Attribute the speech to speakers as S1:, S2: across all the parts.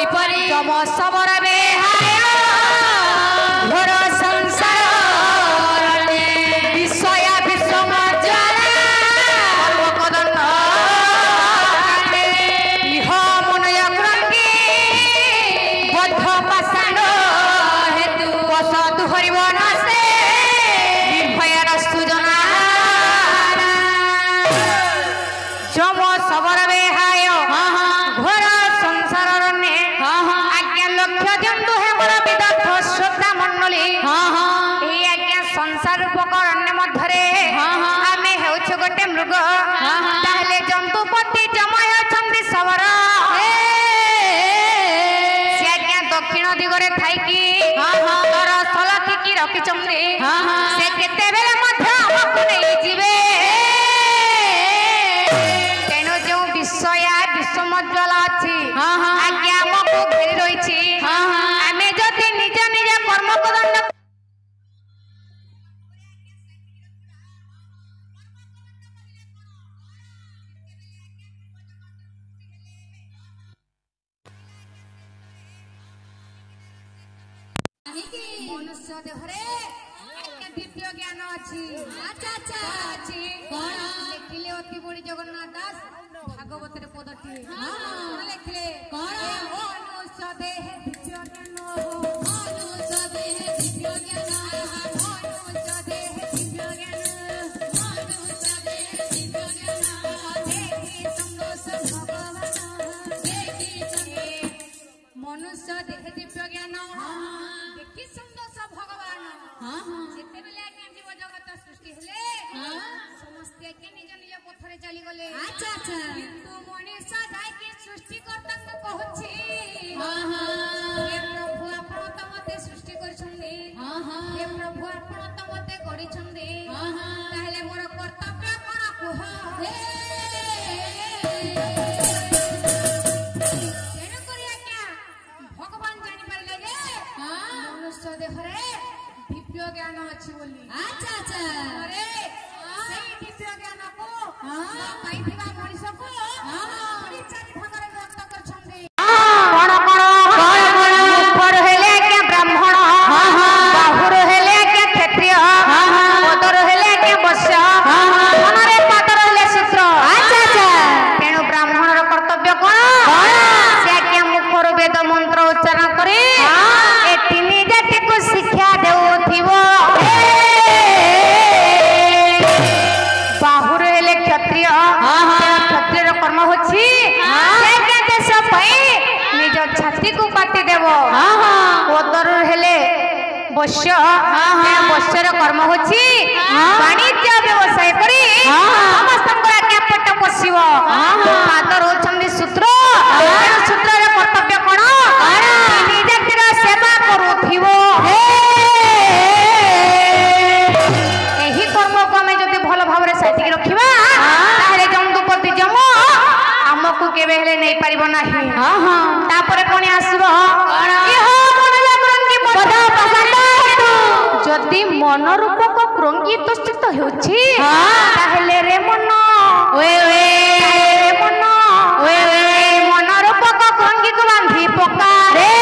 S1: किपरि
S2: जम सबर बेहाय घोर संसार विषया विषम ज्वाला कदन इह मनय क्रंगी बद्ध पाषाण हेतु बसतु हरिवन से निर्भयर सुजना जम सबर बेहाय घोर संसार आज्ञा लक्ष्य दिंतु हे मोर विदग्ध श्रोता मंडली ये आज्ञा संसार उपकरण्य मध्यरे आमे हेउछु गोटे मृग ताहले जंतुपति जमय छंदी सवर से आज्ञा दक्षिण दिगरे थाइकी तोर सलखी की रखी चंदी से केते बेले मध्य हमकु नै जिवे तेनो जो विषया विषमज्वला अछि आज्ञा हमकु घेरी रहिछि आमे जति निज निज कर्म कदंड मनुष्य देहरे दिव्य ज्ञान अछि अच्छा अच्छा अछि कोन लिखिले अति बड़ी जगन्नाथ दास भागवत रे पदटी लिखिले कोन मनुष्य देह दिव्य ज्ञान मनुष्य देह दिव्य ज्ञान मनुष्य देह दिव्य ज्ञान मनुष्य देह दिव्य ज्ञान देखि संतोष भगवान देखि संगे मनुष्य देह दिव्य ज्ञान देखि संतोष भगवान जेते बेले आज्ञा जीव जगत सृष्टि हेले समस्त के निज निज पथरे चली गले अच्छा अच्छा किंतु मनुष्य जाय के सृष्टि करता को कहछि हे प्रभु आपण त मते सृष्टि करछन्ते हे प्रभु आपण त मते गढिछन्ते ताहेले मोर कर्तव्य कोन कुह केन करी आज्ञा भगवान जानि पाइले जे मनुष्य देहरे दिव्य ज्ञान अछि बोली अच्छा अच्छा अरे सेही दिव्य ज्ञान को पाइथिबा मनुष्य को बड़ी चारि भागरे व्यक्त करछन्ते कोन कोन ऊपर हेले के ब्राह्मण बाहुर हेले के क्षत्रिय पदर हेले के वैश्य मनरे पातर हेले शूद्र अच्छा अच्छा तेणु ब्राह्मणर कर्तव्य कोन से के मुखर वेद मंत्र उच्चारण करे ए तीन जाति को शिक्षा देउथिबो बाहुर हेले क्षत्रिय क्षत्रियर कर्म होछि से के देश पई निज छाती को काटी देबो पदर हेले वैश्य वैश्यर कर्म होछि वाणिज्य व्यवसाय करी समस्त आज्ञा पेट पोषिबो पादर होछन्ति शूद्र शूद्रर कर्तव्य कोन तीन जातिर सेवा करूथिबो एही कर्म को हमें जदि भल भाबरे साइति रखिबा ताहेले जंतुपति जम हमकु केबे हेले नै पारिबो नाही तापरे कोनी आसीबो इह मनया क्रंगी बध पाषाण जदि मन रूपक क्रंगी तो स्थित होछि ताहेले रे मन ओए ओए रे मन ओए ओए मन रूपक क्रंगी को बांधी पका रे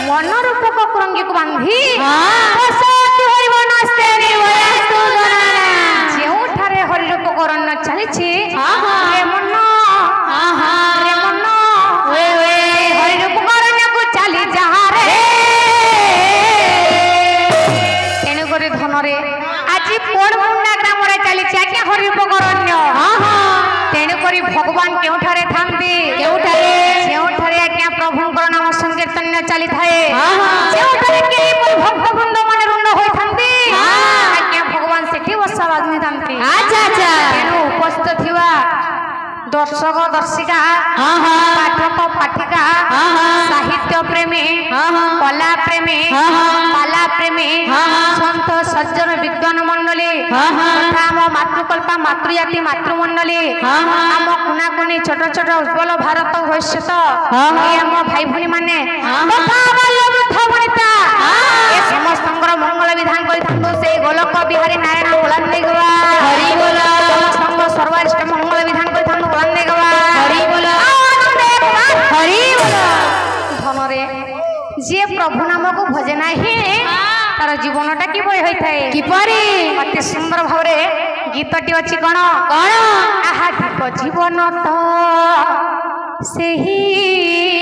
S2: मन रूपक क्रंगी को बांधी बसतु हरिवन से निर्भय सुजना जेउठारे हरि रूपक रन्न चलिछि रे मन रे मन ओए ओए हरि रूपक रन्न को चली जहा रे तेनु करे धनरे आजि कोन मुंडा ग्राम रे चलिछि आज्ञा हरि रूपक रन्न तेनु करी भगवान केउठारे थांती केउठारे जेउठारे आज्ञा प्रभुंकर नाम संकीर्तन चली थाए जेउठारे के भक्त वृंद माने रुंड होई थांती आज्ञा भगवान सेठी बसा बाजनी थांती अच्छा अच्छा तेनु उपस्थित थिवा दर्शक दर्शिका पाठक पाठिका साहित्य प्रेमी कला प्रेमी पाला प्रेमी संत सज्जन विद्वान मंडली तथा आम मातृकल्पा मातृजाति मातृमंडली आम कुना कुनी छोट छोट उज्ज्वल भारत भविष्यत आम भाई भनी माने समस्त मंगल विधान कर गोलक बिहारी नारायण बोलान सर्वरिष्ठ मंगल विधान कर बोलान जे प्रभु नाम को भजे नाही तार जीवनटा किपरि होइथाय किपरि अति सुंदर भावरे गीतटी अछि कोन कोन आहा दीप जीवन तो सेही